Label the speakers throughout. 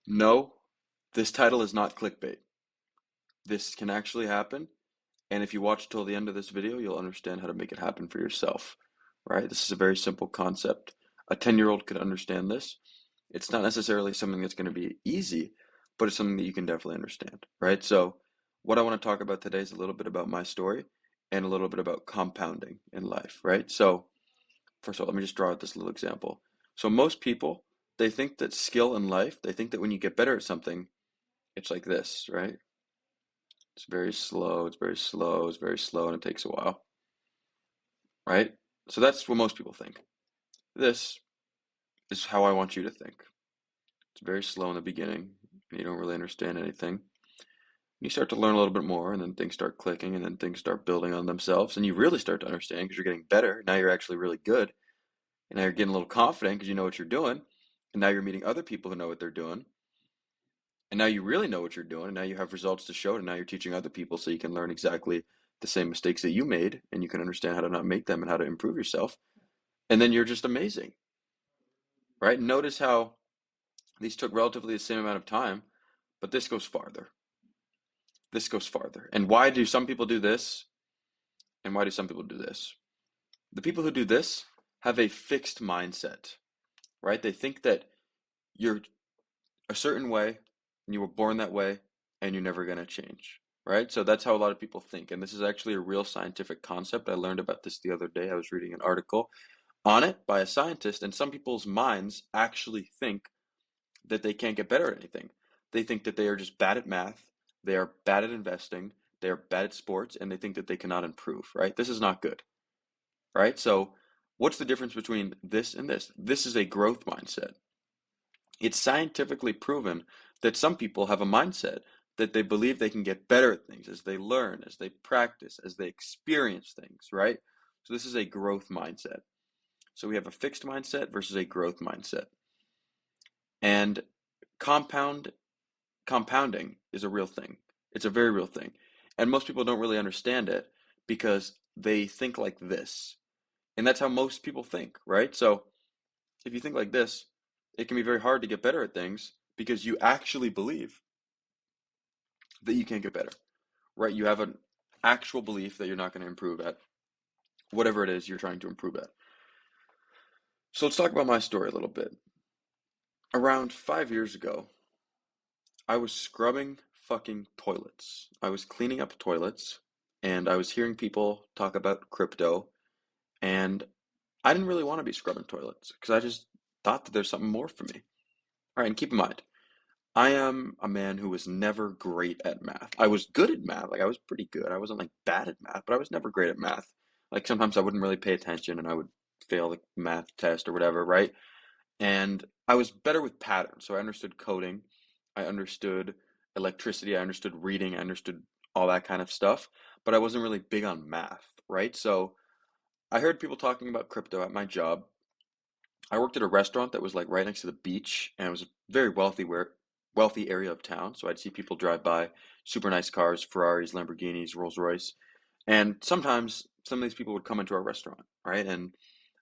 Speaker 1: No, this title is not clickbait. This can actually happen, and if you watch till the end of this video, you'll understand how to make it happen for yourself, right? This is a very simple concept. A 10-year-old could understand this. It's not necessarily something that's going to be easy, but it's something that you can definitely understand, right? So, what I want to talk about today is a little bit about my story and a little bit about compounding in life, right? So, first of all, let me just draw out this little example. So, most people, they think that skill in life, they think that when you get better at something, it's like this, right? It's very slow, it's very slow, it's very slow, and it takes a while, right? So that's what most people think. This is how I want you to think. It's very slow in the beginning, and you don't really understand anything. You start to learn a little bit more, and then things start clicking, and then things start building on themselves, and you really start to understand because you're getting better. Now you're actually really good, and now you're getting a little confident because you know what you're doing, and now you're meeting other people who know what they're doing, and now you really know what you're doing, and now you have results to show, and now you're teaching other people so you can learn exactly the same mistakes that you made, and you can understand how to not make them and how to improve yourself. And then you're just amazing, right? Notice how these took relatively the same amount of time, but this goes farther. This goes farther. And why do some people do this? And why do some people do this? The people who do this have a fixed mindset, right? They think that you're a certain way and you were born that way and you're never going to change, right? So that's how a lot of people think. And this is actually a real scientific concept. I learned about this the other day. I was reading an article on it by a scientist, and some people's minds actually think that they can't get better at anything. They think that they are just bad at math, they are bad at investing, they are bad at sports, and they think that they cannot improve, right? This is not good, right? So, what's the difference between this and this? This is a growth mindset. It's scientifically proven that some people have a mindset that they believe they can get better at things as they learn, as they practice, as they experience things, right? So, this is a growth mindset. So, we have a fixed mindset versus a growth mindset. And compound compounding is a real thing. It's a very real thing. And most people don't really understand it because they think like this. And that's how most people think, right? So if you think like this, it can be very hard to get better at things because you actually believe that you can't get better, right? You have an actual belief that you're not going to improve at whatever it is you're trying to improve at. So let's talk about my story a little bit. Around 5 years ago, I was scrubbing fucking toilets. I was cleaning up toilets and I was hearing people talk about crypto, and I didn't really want to be scrubbing toilets because I just thought that there's something more for me. All right, and keep in mind, I am a man who was never great at math. I was good at math, like I was pretty good. I wasn't like bad at math, but I was never great at math. Like sometimes I wouldn't really pay attention and I would fail the math test or whatever, right? And I was better with patterns. So I understood coding, I understood electricity, I understood reading, I understood all that kind of stuff, but I wasn't really big on math, right? So I heard people talking about crypto at my job. I worked at a restaurant that was like right next to the beach, and it was a very wealthy area of town. So I'd see people drive by, super nice cars, Ferraris, Lamborghinis, Rolls Royce, and sometimes some of these people would come into our restaurant, right? And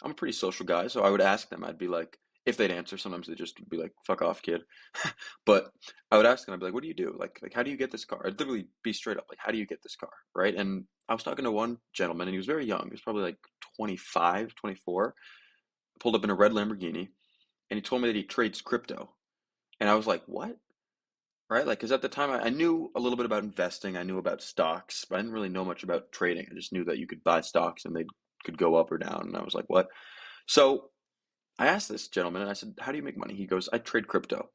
Speaker 1: I'm a pretty social guy, so I would ask them. I'd be like, if they'd answer, sometimes they'd just be like, "Fuck off, kid." But I would ask them. I'd be like, "What do you do? Like, how do you get this car?" I'd literally be straight up, like, "How do you get this car?" Right? And I was talking to one gentleman, and he was very young. He was probably like 25, 24. Pulled up in a red Lamborghini, and he told me that he trades crypto. And I was like, "What?" Right? Like, because at the time I knew a little bit about investing, I knew about stocks, but I didn't really know much about trading. I just knew that you could buy stocks and they could go up or down. And I was like, what? So I asked this gentleman and I said, how do you make money? He goes, I trade crypto.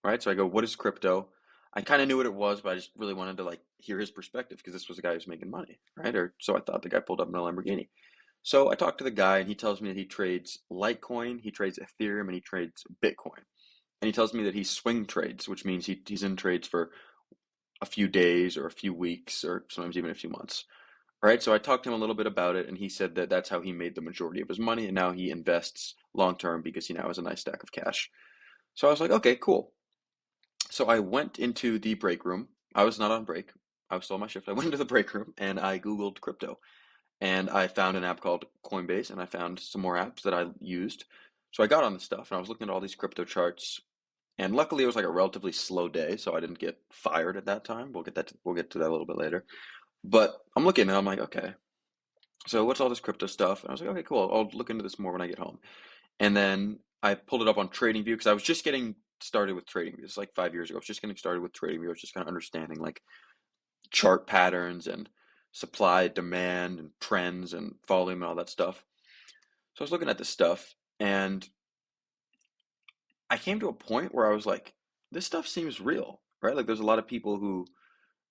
Speaker 1: Right? So I go, what is crypto? I kind of knew what it was, but I just really wanted to like hear his perspective because this was a guy who's making money, right? Or so I thought. The guy pulled up in a Lamborghini. So I talked to the guy and he tells me that he trades Litecoin, he trades Ethereum, and he trades Bitcoin. And he tells me that he swing trades, which means he's in trades for a few days or a few weeks or sometimes even a few months. All right, so I talked to him a little bit about it, and he said that that's how he made the majority of his money, and now he invests long term because he now has a nice stack of cash. So I was like, okay, cool. So I went into the break room. I was not on break. I was still on my shift. I went into the break room and I Googled crypto, and I found an app called Coinbase, and I found some more apps that I used. So I got on the stuff, and I was looking at all these crypto charts, And luckily it was like a relatively slow day, so I didn't get fired at that time. We'll get to that a little bit later. But I'm looking and I'm like, okay, so what's all this crypto stuff? And I was like, okay, cool. I'll look into this more when I get home. And then I pulled it up on TradingView because I was just getting started with TradingView. It's like 5 years ago. I was just getting started with TradingView. I was just kind of understanding like chart patterns and supply, demand, and trends and volume and all that stuff. So I was looking at this stuff and I came to a point where I was like, this stuff seems real, right? Like there's a lot of people who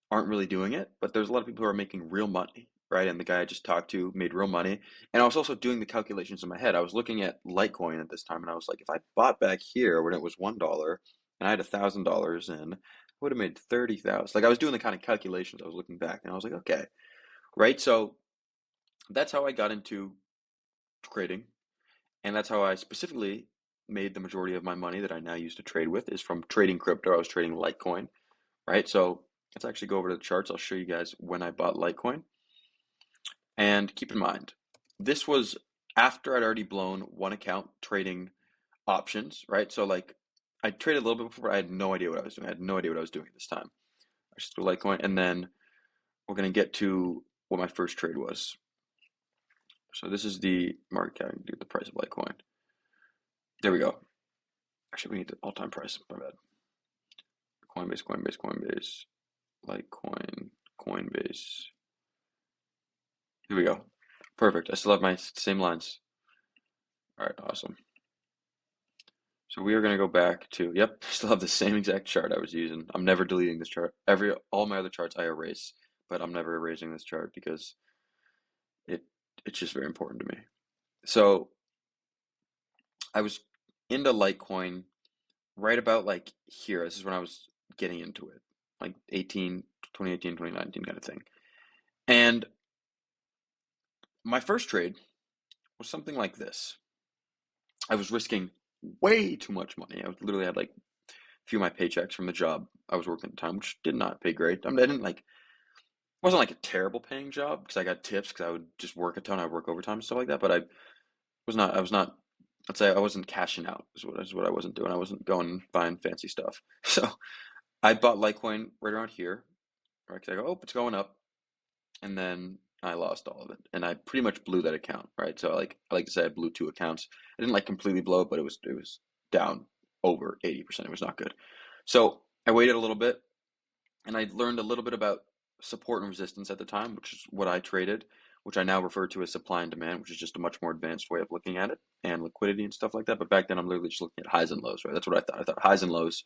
Speaker 1: aren't really doing it, but there's a lot of people who are making real money, right? And the guy I just talked to made real money. And I was also doing the calculations in my head. I was looking at Litecoin at this time, and I was like, if I bought back here when it was $1 and I had $1,000 in, I would have made 30,000. Like I was doing the kind of calculations. I was looking back, and I was like, okay, right? So that's how I got into trading, and that's how I specifically made the majority of my money that I now use to trade with is from trading crypto. I was trading Litecoin, right? So let's actually go over to the charts. I'll show you guys when I bought Litecoin. And keep in mind, this was after I'd already blown one account trading options, right? So like I traded a little bit before, but I had no idea what I was doing. I had no idea what I was doing at this time. I just do Litecoin, and then we're gonna get to what my first trade was. So this is the market cap, do the price of Litecoin. There we go. Actually, we need the all-time price. My bad. Coinbase, Coinbase, Coinbase, Litecoin, Coinbase. Here we go. Perfect. I still have my same lines. All right, awesome. So we are going to go back to, yep, still have the same exact chart I was using. I'm never deleting this chart. All my other charts I erase, but I'm never erasing this chart because it it's just very important to me. So I was into Litecoin right about like here. This is when I was getting into it, like 2018, 2019 kind of thing. And my first trade was something like this. I was risking way too much money. I was literally had like a few of my paychecks from the job I was working at the time, which did not pay great. I mean, I didn't like, it wasn't like a terrible paying job because I got tips because I would just work a ton. I would work overtime and stuff like that. But I was not, let's say I wasn't cashing out is what I wasn't doing. I wasn't going and buying fancy stuff. So I bought Litecoin right around here, right? Because I go, oh, it's going up. And then I lost all of it. And I pretty much blew that account, right? So I like to say I blew two accounts. I didn't like completely blow it, but it was down over 80%. It was not good. So I waited a little bit and I learned a little bit about support and resistance at the time, which is what I traded, which I now refer to as supply and demand, which is just a much more advanced way of looking at it, and liquidity and stuff like that. But back then, I'm literally just looking at highs and lows, right? That's what I thought. I thought highs and lows,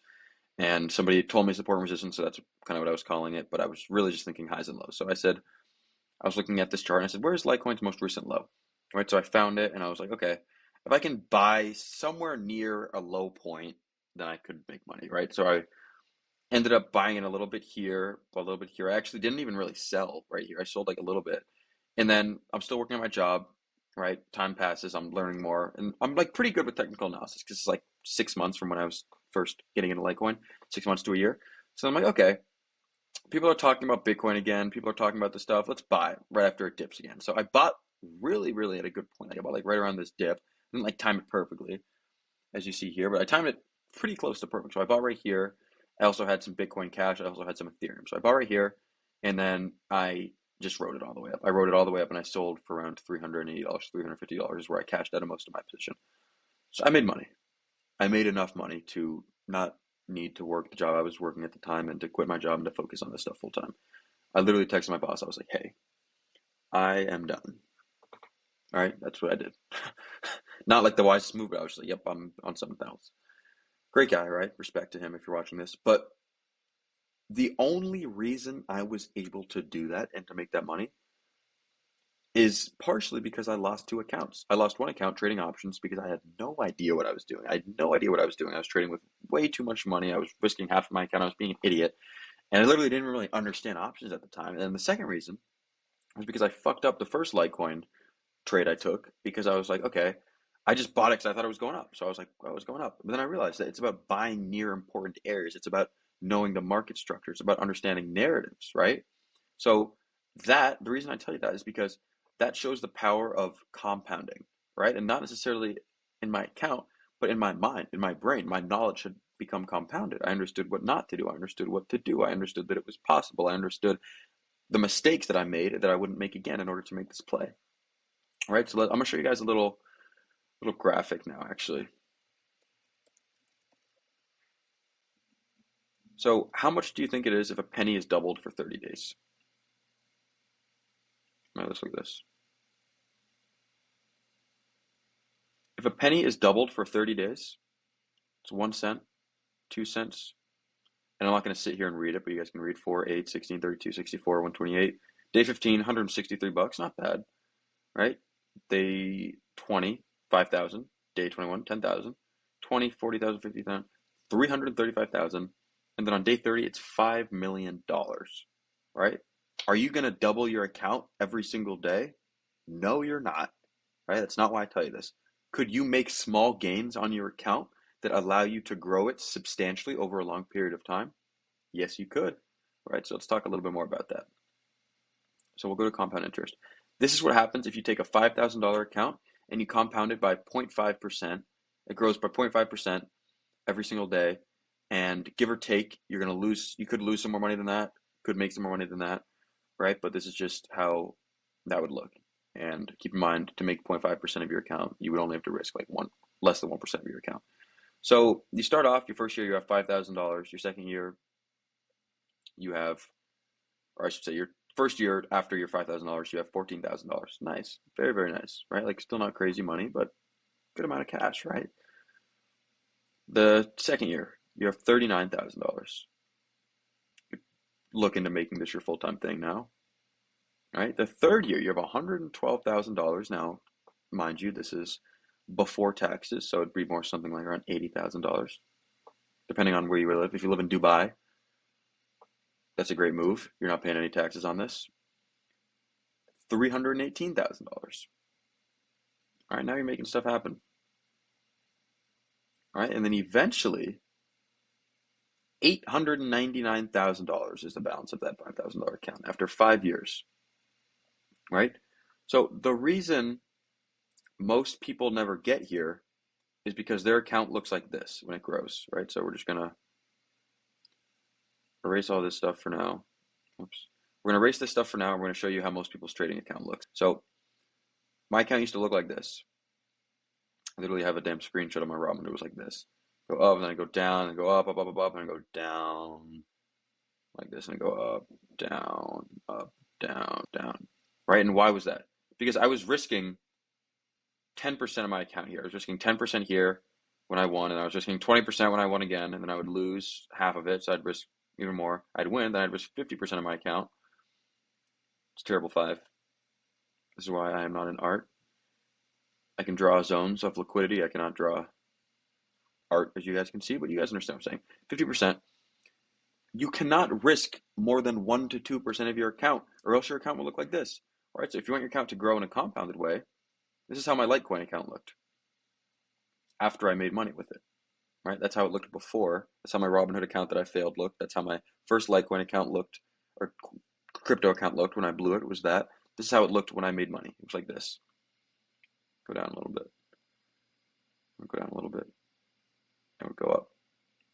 Speaker 1: and somebody told me support and resistance, so that's kind of what I was calling it. But I was really just thinking highs and lows. So I was looking at this chart and I said, where's Litecoin's most recent low? Right. So I found it and I was like, okay, if I can buy somewhere near a low point, then I could make money. Right. So I ended up buying it a little bit here, a little bit here. I actually didn't even really sell right here. I sold like a little bit. And then I'm still working on my job. Right. Time passes. I'm learning more. And I'm like pretty good with technical analysis because it's like 6 months from when I was first getting into Litecoin, 6 months to a year. So I'm like, okay, people are talking about Bitcoin again. People are talking about the stuff. Let's buy it right after it dips again. So I bought really, really at a good point. Like I bought like right around this dip. I didn't like time it perfectly, as you see here, but I timed it pretty close to perfect. So I bought right here. I also had some Bitcoin Cash. I also had some Ethereum. So I bought right here, and then I just rode it all the way up. I rode it all the way up, and I sold for around $380, $350 where I cashed out of most of my position. So I made money. I made enough money to not need to work the job I was working at the time and to quit my job and to focus on this stuff full time. I literally texted my boss. I was like, hey, I am done. All right, that's what I did. Not like the wisest move, but I was just like, yep, I'm on something else. Great guy, right? Respect to him if you're watching this. But the only reason I was able to do that and to make that money is partially because I lost two accounts. I lost one account trading options because I had no idea what I was doing. I had no idea what I was doing. I was trading with way too much money. I was risking half of my account. I was being an idiot. And I literally didn't really understand options at the time. And then the second reason was because I fucked up the first Litecoin trade I took because I was like, okay, I just bought it because I thought it was going up. So I was like, well, it was going up. But then I realized that it's about buying near important areas. It's about knowing the market structure. It's about understanding narratives, right? So the reason I tell you that is because that shows the power of compounding, right? And not necessarily in my account, but in my mind, in my brain. My knowledge should become compounded. I understood what not to do. I understood what to do. I understood that it was possible. I understood the mistakes that I made that I wouldn't make again in order to make this play. All right, so I'm gonna show you guys a little graphic now, actually. So how much do you think it is if a penny is doubled for 30 days? All right, let's look at this. If a penny is doubled for 30 days, it's 1 cent, 2 cents, and I'm not going to sit here and read it, but you guys can read 4, 8, 16, 32, 64, 128. Day 15, $163, not bad, right? Day 20, 5,000. Day 21, 10,000. 20, 40,000, 50,000, 335,000. And then on day 30, it's $5 million, right? Are you going to double your account every single day? No, you're not, right? That's not why I tell you this. Could you make small gains on your account that allow you to grow it substantially over a long period of time? Yes, you could, right? So let's talk a little bit more about that. So we'll go to compound interest. This is what happens if you take a $5,000 account and you compound it by 0.5%. It grows by 0.5% every single day. And give or take, you're going to lose, you could lose some more money than that, could make some more money than that, right? But this is just how that would look. And keep in mind, to make 0.5% of your account, you would only have to risk like less than 1% of your account. So you start off, your first year, you have $5,000. Your second year, you have, or I should say, your first year after your $5,000, you have $14,000. Nice. Very, very nice, right? Like still not crazy money, but good amount of cash, right? The second year, you have $39,000. Look into making this your full-time thing now, right? The third year, you have $112,000. Now, mind you, this is before taxes, so it'd be more something like around $80,000, depending on where you live. If you live in Dubai, that's a great move. You're not paying any taxes on this. $318,000. All right, now you're making stuff happen. All right, and then eventually, $899,000 is the balance of that $5,000 account after 5 years, right? So the reason most people never get here is because their account looks like this when it grows, right? So we're just gonna erase all this stuff for now. Oops. We're gonna erase this stuff for now, and we're gonna show you how most people's trading account looks. So my account used to look like this. I literally have a damn screenshot of my Robinhood. It was like this. Go up, and then I go down, and go up, up, up, up, up, and I go down like this, and I go up, down, down. Right? And why was that? Because I was risking 10% of my account here. I was risking 10% here when I won, and I was risking 20% when I won again, and then I would lose half of it, so I'd risk even more. I'd win, then I'd risk 50% of my account. It's terrible five. This is why I am not an art. I can draw zones of liquidity. I cannot draw art, as you guys can see, but you guys understand what I'm saying. 50%. You cannot risk more than 1 to 2% of your account, or else your account will look like this. All right, so if you want your account to grow in a compounded way, this is how my Litecoin account looked after I made money with it. Right? That's how it looked before. That's how my Robinhood account that I failed looked. That's how my first Litecoin account looked, or crypto account looked when I blew it. It was that. This is how it looked when I made money. It was like this. Go down a little bit. Go down a little bit. And it would go up.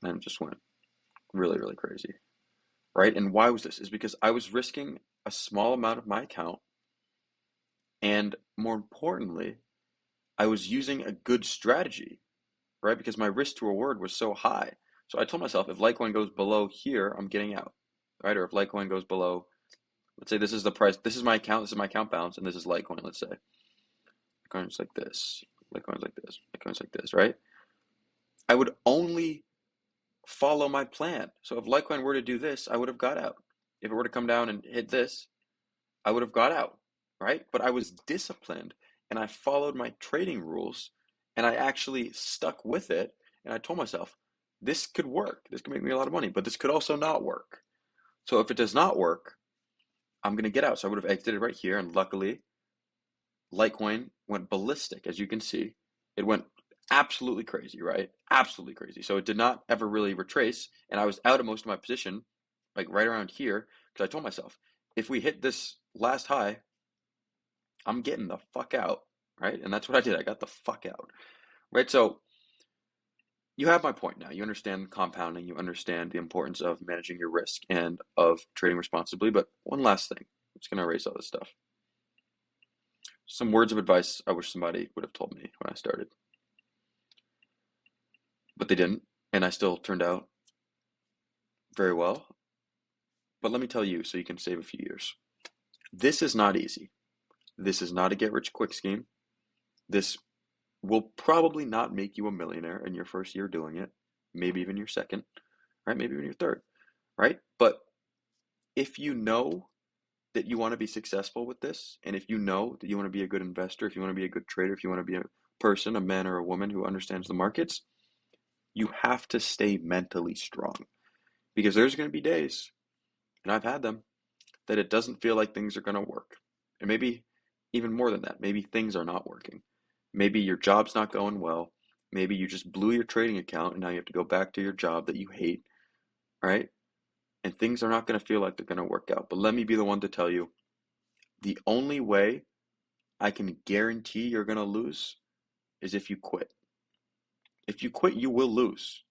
Speaker 1: And it just went really, really crazy. Right? And why was this? Is because I was risking a small amount of my account, and more importantly, I was using a good strategy, right? Because my risk to reward was so high. So I told myself, if Litecoin goes below here, I'm getting out, right? Or if Litecoin goes below, let's say this is the price, this is my account balance, and this is Litecoin, let's say. Litecoin's like this, Litecoin's like this, Litecoin's like this, right? I would only follow my plan. So if Litecoin were to do this, I would have got out. If it were to come down and hit this, I would have got out, right? But I was disciplined, and I followed my trading rules, and I actually stuck with it. And I told myself, this could work. This could make me a lot of money, but this could also not work. So if it does not work, I'm going to get out. So I would have exited right here. And luckily, Litecoin went ballistic, as you can see. It went absolutely crazy, right? Absolutely crazy. So it did not ever really retrace. And I was out of most of my position, like right around here, because I told myself, if we hit this last high, I'm getting the fuck out, right? And that's what I did. I got the fuck out, right? So you have my point now. You understand compounding, you understand the importance of managing your risk and of trading responsibly. But one last thing, I'm just going to erase all this stuff. Some words of advice I wish somebody would have told me when I started, but they didn't, and I still turned out very well. But let me tell you so you can save a few years. This is not easy. This is not a get rich quick scheme. This will probably not make you a millionaire in your first year doing it, maybe even your second, right? Maybe even your third, right? But if you know that you want to be successful with this, and if you know that you want to be a good investor, if you want to be a good trader, if you want to be a person, a man or a woman who understands the markets, you have to stay mentally strong because there's going to be days, and I've had them, that it doesn't feel like things are going to work. And maybe even more than that, maybe things are not working. Maybe your job's not going well. Maybe you just blew your trading account and now you have to go back to your job that you hate, right? And things are not going to feel like they're going to work out. But let me be the one to tell you the only way I can guarantee you're going to lose is if you quit. If you quit, you will lose.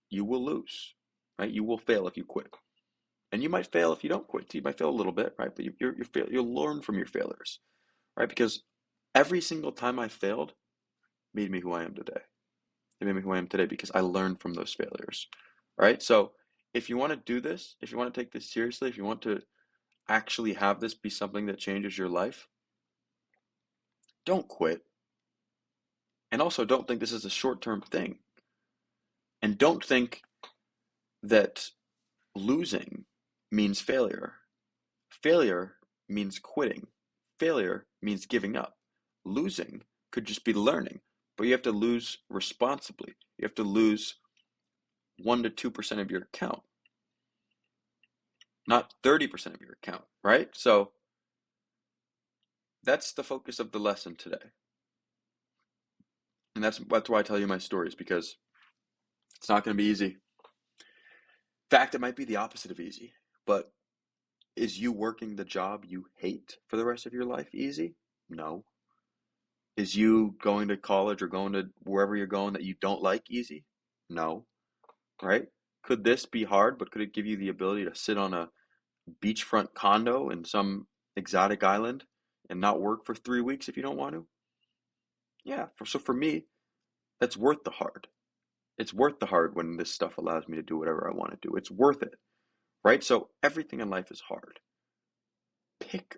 Speaker 1: You will lose, right? You will fail if you quit. And you might fail if you don't quit. You might fail a little bit, right? But you'll learn from your failures, right? Because every single time I failed made me who I am today. It made me who I am today because I learned from those failures, right? So if you want to do this, if you want to take this seriously, if you want to actually have this be something that changes your life, don't quit. And also don't think this is a short-term thing. And don't think that losing means failure. Failure means quitting. Failure means giving up. Losing could just be learning, but you have to lose responsibly. You have to lose 1 to 2% of your account, not 30% of your account, right? So that's the focus of the lesson today. And that's why I tell you my stories, because it's not going to be easy. In fact, it might be the opposite of easy. But is you working the job you hate for the rest of your life easy? No. Is you going to college or going to wherever you're going that you don't like easy? No. Right? Could this be hard, but could it give you the ability to sit on a beachfront condo in some exotic island and not work for 3 weeks if you don't want to? Yeah. So for me, that's worth the hard. It's worth the hard when this stuff allows me to do whatever I want to do. It's worth it. Right? So everything in life is hard. Pick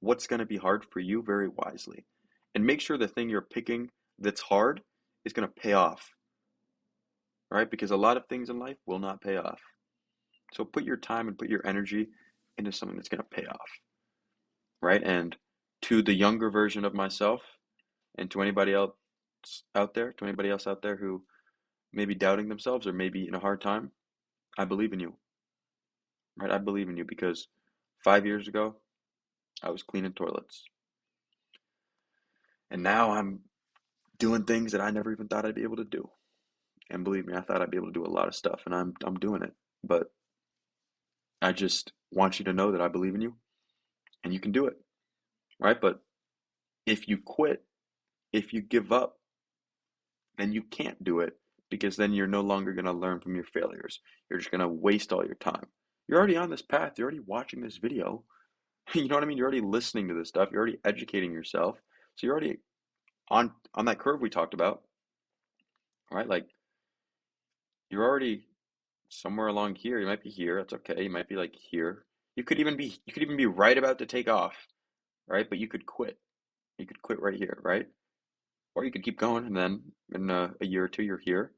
Speaker 1: what's going to be hard for you very wisely. And make sure the thing you're picking that's hard is going to pay off. Right? Because a lot of things in life will not pay off. So put your time and put your energy into something that's going to pay off. Right? And to the younger version of myself and to anybody else out there, to anybody else out there who may be doubting themselves or maybe in a hard time, I believe in you. Right? I believe in you because 5 years ago, I was cleaning toilets. And now I'm doing things that I never even thought I'd be able to do. And believe me, I thought I'd be able to do a lot of stuff and I'm doing it. But I just want you to know that I believe in you and you can do it. Right? But if you quit, if you give up, then you can't do it because then you're no longer going to learn from your failures. You're just going to waste all your time. You're already on this path. You're already watching this video. You know what I mean? You're already listening to this stuff. You're already educating yourself. So you're already on that curve we talked about, right? Like you're already somewhere along here. You might be here. That's okay. You might be like here. You could even be right about to take off, right? But you could quit. You could quit right here, right? Or you could keep going, and then in a year or two you're here,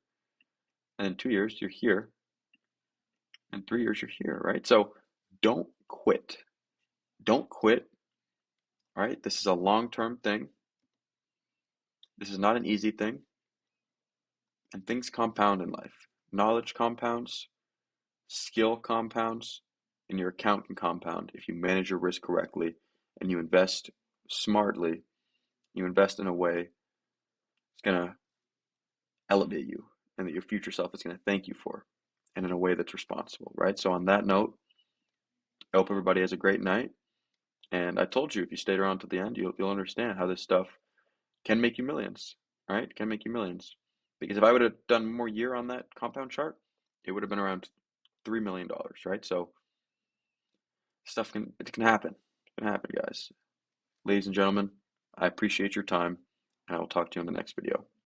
Speaker 1: and in 2 years you're here, and 3 years you're here, right? So don't quit. Don't quit, right? This is a long-term thing. This is not an easy thing, and things compound in life. Knowledge compounds, skill compounds, and your account can compound if you manage your risk correctly and you invest smartly. You invest in a way that's going to elevate you and that your future self is going to thank you for, and in a way that's responsible, right? So, on that note, I hope everybody has a great night. And I told you if you stayed around to the end, you'll understand how this stuff can make you millions, right? Can make you millions. Because if I would have done more year on that compound chart, it would have been around $3 million, right? So it can happen. It can happen, guys. Ladies and gentlemen, I appreciate your time, and I will talk to you in the next video.